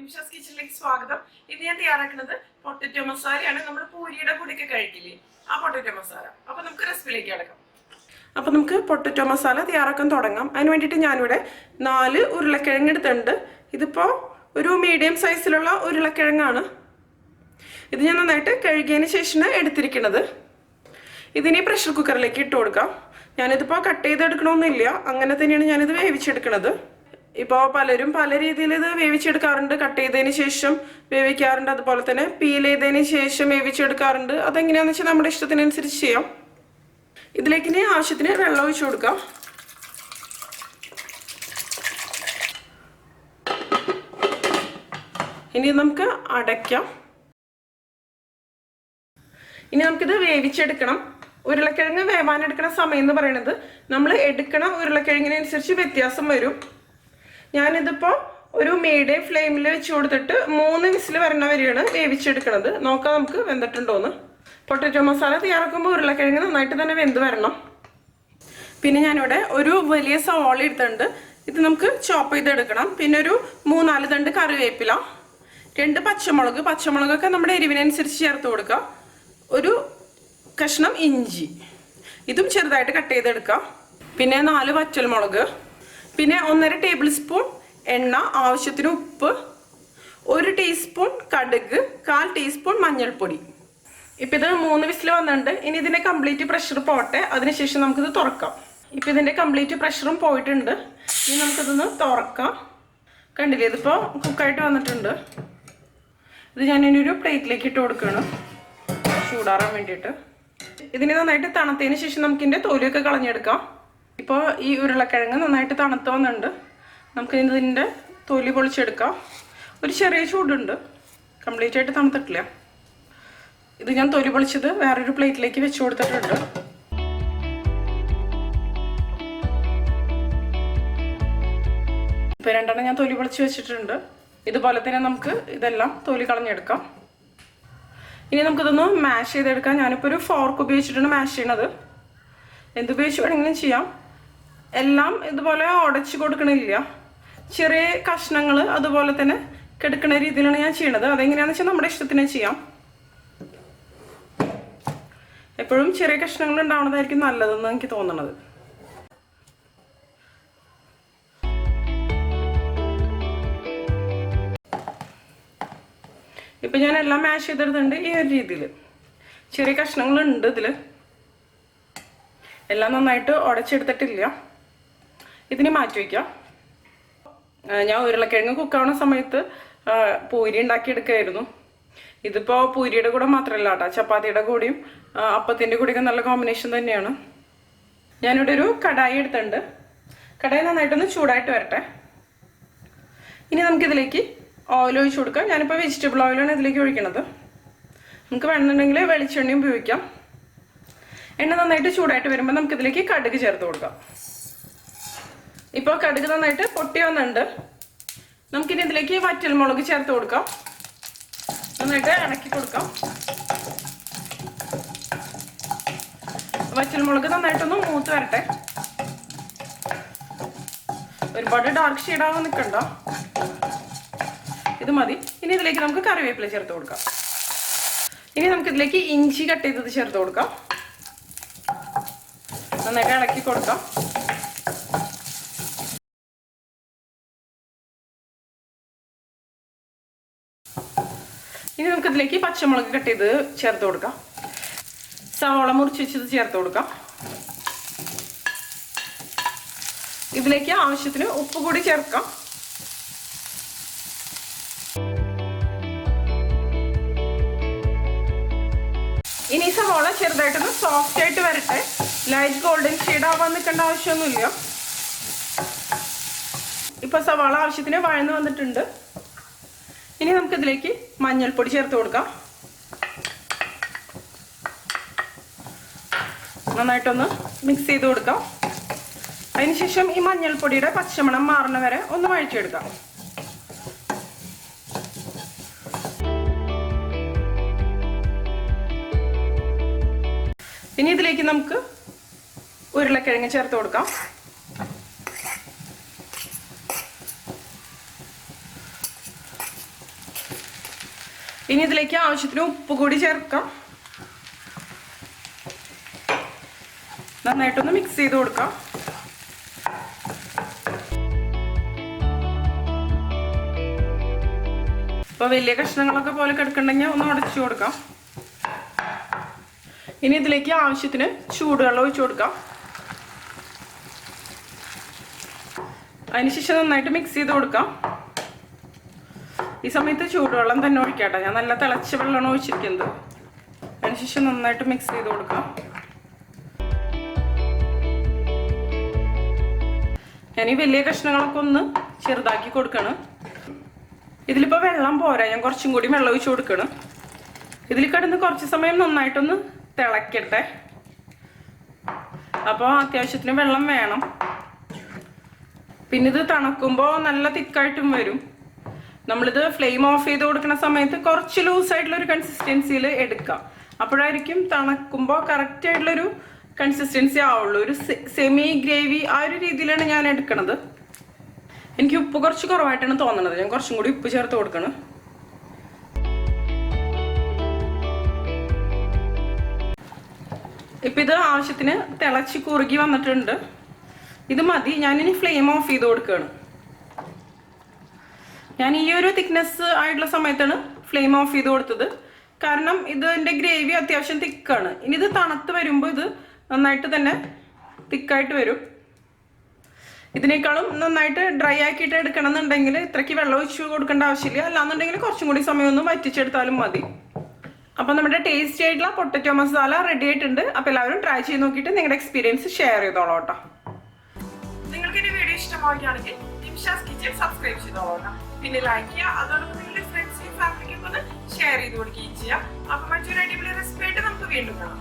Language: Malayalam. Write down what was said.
Nimshas Kitchen swagatham. Ini ഞാൻ തയ്യാറാക്കുന്നത് പൊട്ടറ്റോ മസാലയാണ്. നമ്മൾ പൂരിയുടെ കൂടെയൊക്കെ കഴിക്കില്ലേ ആ പൊട്ടറ്റോ മസാല. അപ്പോൾ നമുക്ക് റെസിപ്പിയിലേക്ക് കടക്കാം. അപ്പോൾ നമുക്ക് പൊട്ടറ്റോ മസാല തയ്യാറാക്കാൻ തുടങ്ങാം. അതിനു വേണ്ടിയിട്ട് ഞാനിവിടെ 4 ഉരുളക്കിഴങ്ങ് എടുത്തിട്ടുണ്ട്. ഇതിപ്പോൾ ഒരു മീഡിയം സൈസിലുള്ള ഉരുളക്കിഴങ്ങാണ്. ഇത് ഞാൻ നന്നായിട്ട് കഴുകിയതിന് ശേഷമാണ് എടുത്തിരിക്കുന്നത്. ഇതിനെ പ്രഷർ കുക്കറിലേക്ക് ഇട്ട് കൊടുക്കാം. ഞാനിതിപ്പോൾ കട്ട് ചെയ്തെടുക്കണമെന്നില്ല, അങ്ങനെ തന്നെയാണ് ഞാനിത് വേവിച്ചെടുക്കുന്നത്. ഇപ്പോൾ പലരും പല രീതിയിൽ ഇത് വേവിച്ചെടുക്കാറുണ്ട്. കട്ട് ചെയ്തതിന് ശേഷം വേവിക്കാറുണ്ട്, അതുപോലെ തന്നെ പീൽ ചെയ്തതിന് ശേഷം വേവിച്ചെടുക്കാറുണ്ട്. അതെങ്ങനെയാണെന്ന് വെച്ചാൽ നമ്മുടെ ഇഷ്ടത്തിനനുസരിച്ച് ചെയ്യാം. ഇതിലേക്ക് ഇനി ആവശ്യത്തിന് വെള്ളം ഒഴിച്ചു കൊടുക്കാം. ഇനി നമുക്ക് അടയ്ക്കാം. ഇനി നമുക്കിത് വേവിച്ചെടുക്കണം. ഉരുളക്കിഴങ്ങ് വേവാനെടുക്കുന്ന സമയം എന്ന് പറയുന്നത് നമ്മൾ എടുക്കണ ഉരുളക്കിഴങ്ങിനനുസരിച്ച് വ്യത്യാസം വരും. ഞാനിതിപ്പോൾ ഒരു മീഡിയം ഫ്ലെയിമിൽ വെച്ച് കൊടുത്തിട്ട് 3 വിസിൽ വരണ വരെയാണ് വേവിച്ചെടുക്കുന്നത്. നോക്കാം നമുക്ക് വെന്തിട്ടുണ്ടോയെന്ന്. പൊട്ടറ്റോ മസാല തയ്യാറാക്കുമ്പോൾ ഉരുളക്കിഴങ്ങ് നന്നായിട്ട് തന്നെ വെന്ത് വരണം. പിന്നെ ഞാനിവിടെ ഒരു വലിയ സവാള എടുത്തിട്ടുണ്ട്. ഇത് നമുക്ക് ചോപ്പ് ചെയ്തെടുക്കണം. പിന്നെ ഒരു 3-4 തണ്ട് കറിവേപ്പില, 2 പച്ചമുളകൊക്കെ നമ്മുടെ എരിവിനനുസരിച്ച് ചേർത്ത് കൊടുക്കുക. ഒരു കഷ്ണം ഇഞ്ചി, ഇതും ചെറുതായിട്ട് കട്ട് ചെയ്തെടുക്കാം. പിന്നെ 4 വറ്റൽമുളക്, പിന്നെ 1.5 ടേബിൾ സ്പൂൺ എണ്ണ, ആവശ്യത്തിന് ഉപ്പ്, 1 ടീസ്പൂൺ കടുക്, 1/4 ടീസ്പൂൺ മഞ്ഞൾപ്പൊടി. ഇപ്പം ഇത് 3 വിസിൽ വന്നിട്ടുണ്ട്. ഇനി ഇതിൻ്റെ കംപ്ലീറ്റ് പ്രഷർ പോട്ടെ, അതിനുശേഷം നമുക്കിത് തുറക്കാം. ഇപ്പം ഇതിൻ്റെ കംപ്ലീറ്റ് പ്രഷറും പോയിട്ടുണ്ട്. ഇനി നമുക്കിതൊന്ന് തുറക്കാം. കണ്ടില്ലേ, ഇതിപ്പോൾ കുക്കായിട്ട് വന്നിട്ടുണ്ട്. ഇത് ഞാനിനി ഒരു പ്ലേറ്റിലേക്ക് ഇട്ട് കൊടുക്കുകയാണ് ചൂടാറാൻ വേണ്ടിയിട്ട്. ഇതിന് നന്നായിട്ട് തണുത്തതിന് ശേഷം നമുക്കിതിൻ്റെ തൊലിയൊക്കെ കളഞ്ഞെടുക്കാം. ഇപ്പോൾ ഈ ഉരുളക്കിഴങ്ങ് നന്നായിട്ട് തണുത്ത് വന്നിട്ടുണ്ട്. നമുക്ക് ഇതിൻ്റെ തൊലി പൊളിച്ചെടുക്കാം. ഒരു ചെറിയ ചൂടുണ്ട്, കംപ്ലീറ്റ് ആയിട്ട് തണുത്തിട്ടില്ല. ഇത് ഞാൻ തൊലി പൊളിച്ചത് വേറൊരു പ്ലേറ്റിലേക്ക് വെച്ച് കൊടുത്തിട്ടുണ്ട്. ഇപ്പോൾ 2 ഞാൻ തൊലി പൊളിച്ച് വെച്ചിട്ടുണ്ട്. ഇതുപോലെ തന്നെ നമുക്ക് ഇതെല്ലാം തൊലി കളഞ്ഞെടുക്കാം. ഇനി നമുക്കിതൊന്ന് മാഷ് ചെയ്തെടുക്കാം. ഞാനിപ്പോൾ ഒരു ഫോർക്ക് ഉപയോഗിച്ചിട്ടാണ് മാഷ് ചെയ്യണത്. എന്തുപയോഗിച്ച് വേണമെങ്കിലും ചെയ്യാം. എല്ലാം ഇതുപോലെ ഉടച്ച് കൊടുക്കണില്ല, ചെറിയ കഷ്ണങ്ങൾ അതുപോലെ തന്നെ കെടുക്കുന്ന രീതിയിലാണ് ഞാൻ ചെയ്യണത്. അതെങ്ങനെയാണെന്ന് വെച്ചാൽ നമ്മുടെ ഇഷ്ടത്തിന് ചെയ്യാം. എപ്പോഴും ചെറിയ കഷ്ണങ്ങൾ ഉണ്ടാവുന്നതായിരിക്കും നല്ലതെന്ന് എനിക്ക് തോന്നുന്നത്. ഇപ്പം ഞാൻ എല്ലാം മാഷ് ചെയ്തെടുത്തിട്ടുണ്ട്. ഈ ഒരു രീതിയിൽ ചെറിയ കഷ്ണങ്ങളുണ്ട് ഇതിൽ. എല്ലാം നന്നായിട്ട് ഉടച്ചെടുത്തിട്ടില്ല. ഇതിന് മാറ്റി വയ്ക്കാം. ഞാൻ ഉരുളക്കിഴങ്ങ് കുക്കാവുന്ന സമയത്ത് പൂരി ഉണ്ടാക്കിയെടുക്കുകയായിരുന്നു. ഇതിപ്പോൾ പൂരിയുടെ കൂടെ മാത്രമല്ല കേട്ടോ, ചപ്പാത്തിയുടെ കൂടെയും അപ്പത്തിൻ്റെ കൂടെയൊക്കെ നല്ല കോമ്പിനേഷൻ തന്നെയാണ്. ഞാനിവിടെ ഒരു കടായി എടുത്തിട്ടുണ്ട്. കടായി നന്നായിട്ടൊന്ന് ചൂടായിട്ട് വരട്ടെ. ഇനി നമുക്കിതിലേക്ക് ഓയിൽ ഒഴിച്ച് കൊടുക്കാം. ഞാനിപ്പോൾ വെജിറ്റബിൾ ഓയിലാണ് ഇതിലേക്ക് ഒഴിക്കുന്നത്. നമുക്ക് വേണമെന്നുണ്ടെങ്കിൽ വെളിച്ചെണ്ണയും ഉപയോഗിക്കാം. എണ്ണ നന്നായിട്ട് ചൂടായിട്ട് വരുമ്പോൾ നമുക്കിതിലേക്ക് കടുക് ചേർത്ത് കൊടുക്കാം. ഇപ്പോൾ കടുക് നന്നായിട്ട് പൊട്ടി വന്നിട്ടുണ്ട്. നമുക്കിനി ഇതിലേക്ക് വറ്റൽമുളക് ചേർത്ത് കൊടുക്കാം. നന്നായിട്ട് ഇളക്കി കൊടുക്കാം. വറ്റൽമുളക് നന്നായിട്ടൊന്ന് മൂത്ത് വരട്ടെ. ഒരുപാട് ഡാർക്ക് ഷെയ്ഡാകാൻ നിൽക്കണ്ട, ഇത് മതി. ഇനി ഇതിലേക്ക് നമുക്ക് കറിവേപ്പില ചേർത്ത് കൊടുക്കാം. ഇനി നമുക്കിതിലേക്ക് ഇഞ്ചി കട്ട് ചെയ്തത് ചേർത്ത് കൊടുക്കാം. നന്നായിട്ട് ഇളക്കി കൊടുക്കാം. ഇനി നമുക്കിതിലേക്ക് പച്ചമുളക് കട്ട് ചെയ്ത് ചേർത്ത് കൊടുക്കാം. സവാള മുറിച്ച് വെച്ചത് ചേർത്ത് കൊടുക്കാം. ഇതിലേക്ക് ആവശ്യത്തിന് ഉപ്പ് കൂടി ചേർക്കാം. ഇനി സവാള ചെറുതായിട്ടൊന്ന് സോഫ്റ്റ് ആയിട്ട് വരട്ടെ. ലൈറ്റ് ഗോൾഡൻ ഷെയ്ഡ് ആവാൻ നിൽക്കേണ്ട ആവശ്യമൊന്നുമില്ല. ഇപ്പൊ സവാള ആവശ്യത്തിന് വഴന്ന് വന്നിട്ടുണ്ട്. ഇനി നമുക്കിതിലേക്ക് മഞ്ഞൾപ്പൊടി ചേർത്ത് കൊടുക്കാം. നന്നായിട്ടൊന്ന് മിക്സ് ചെയ്ത് കൊടുക്കാം. അതിനുശേഷം ഈ മഞ്ഞൾപ്പൊടിയുടെ പച്ചമണം മാറുന്ന വരെ ഒന്ന് വഴറ്റിയെടുക്കാം. ഇനി ഇതിലേക്ക് നമുക്ക് ഉരുളക്കിഴങ്ങ് ചേർത്ത് കൊടുക്കാം. ഇനി ഇതിലേക്ക് ആവശ്യത്തിന് ഉപ്പ് കൂടി ചേർക്കാം. നന്നായിട്ടൊന്ന് മിക്സ് ചെയ്ത് കൊടുക്കാം. അപ്പോൾ വലിയ കഷ്ണങ്ങളൊക്കെ പോലെ കിടക്കുന്നുണ്ടെങ്കിൽ ഒന്ന് ഉടച്ചു കൊടുക്കാം. ഇനി ഇതിലേക്ക് ആവശ്യത്തിന് ചൂടുവെള്ളം ഒഴിച്ചു കൊടുക്കാം. അതിനുശേഷം നന്നായിട്ട് മിക്സ് ചെയ്ത് കൊടുക്കാം. ഈ സമയത്ത് ചൂടുവെള്ളം തന്നെ ഒഴിക്കാട്ടോ. ഞാൻ നല്ല തിളച്ച വെള്ളമാണ് ഒഴിച്ചിരിക്കുന്നത്. അതിനുശേഷം നന്നായിട്ട് മിക്സ് ചെയ്ത് കൊടുക്കാം. ഞാൻ ഈ വലിയ കഷ്ണങ്ങളൊക്കെ ഒന്ന് ചെറുതാക്കി കൊടുക്കണം. ഇതിലിപ്പോൾ വെള്ളം പോരാ, ഞാൻ കുറച്ചും കൂടി വെള്ളം ഒഴിച്ച് കൊടുക്കണം. ഇതിൽ കിടന്ന് കുറച്ച് സമയം നന്നായിട്ടൊന്ന് തിളക്കട്ടെ. അപ്പോൾ അത്യാവശ്യത്തിന് വെള്ളം വേണം. പിന്നെ ഇത് തണുക്കുമ്പോൾ നല്ല തിക്കായിട്ടും വരും. നമ്മളിത് ഫ്ലെയിം ഓഫ് ചെയ്ത് കൊടുക്കുന്ന സമയത്ത് കുറച്ച് ലൂസായിട്ടുള്ളൊരു കൺസിസ്റ്റൻസിയിൽ എടുക്കാം. അപ്പോഴായിരിക്കും തണുക്കുമ്പോൾ കറക്റ്റായിട്ടുള്ളൊരു കൺസിസ്റ്റൻസി ആവുള്ളൂ. ഒരു സെമി ഗ്രേവി ആ ഒരു രീതിയിലാണ് ഞാൻ എടുക്കണത്. എനിക്ക് ഉപ്പ് കുറച്ച് കുറവായിട്ടാണ് തോന്നുന്നത്. ഞാൻ കുറച്ചും കൂടി ഉപ്പ് ചേർത്ത് കൊടുക്കണം. ഇപ്പം ഇത് ആവശ്യത്തിന് തിളച്ച് കുറുകി വന്നിട്ടുണ്ട്. ഇത് മതി. ഞാനിനി ഫ്ലെയിം ഓഫ് ചെയ്ത് കൊടുക്കുകയാണ്. ഞാൻ ഈ ഒരു തിക്നെസ് ആയിട്ടുള്ള സമയത്താണ് ഫ്ലെയിം ഓഫ് ചെയ്ത് കൊടുത്തത്. കാരണം ഇതിൻ്റെ ഗ്രേവി അത്യാവശ്യം തിക്കാണ്. ഇനി ഇത് തണുത്ത് വരുമ്പോൾ ഇത് നന്നായിട്ട് തന്നെ തിക്കായിട്ട് വരും. ഇതിനേക്കാളും നന്നായിട്ട് ഡ്രൈ ആക്കിയിട്ട് എടുക്കണം എന്നുണ്ടെങ്കിൽ ഇത്രയ്ക്ക് വെള്ളം ഒഴിച്ച് കൊടുക്കേണ്ട ആവശ്യമില്ല. അല്ലാന്നുണ്ടെങ്കിൽ കുറച്ചും കൂടി സമയം ഒന്ന് വറ്റിച്ചെടുത്താലും മതി. അപ്പോൾ നമ്മുടെ ടേസ്റ്റി ആയിട്ടുള്ള പൊട്ടറ്റോ മസാല റെഡി ആയിട്ടുണ്ട്. അപ്പോൾ എല്ലാവരും ട്രൈ ചെയ്ത് നോക്കിയിട്ട് നിങ്ങളുടെ എക്സ്പീരിയൻസ് ഷെയർ ചെയ്തോളൂ കേട്ടോ. നിങ്ങൾക്ക് ഈ വീഡിയോ ഇഷ്ടമാവുകയാണെങ്കിൽ നിംഷാസ് കിച്ചൺ സബ്സ്ക്രൈബ് ചെയ്തോളൂ. പിന്നെ ലൈക്ക് ചെയ്യുക. അതോടൊപ്പം നിങ്ങളുടെ ഫ്രണ്ട്സിനും ഫാമിലിക്കും ഒന്ന് ഷെയർ ചെയ്ത് കൊടുക്കുകയും ചെയ്യുക. അപ്പോൾ മറ്റൊരു അടിപൊളി റെസിപ്പി ആയിട്ട് നമുക്ക് വീണ്ടും കാണാം.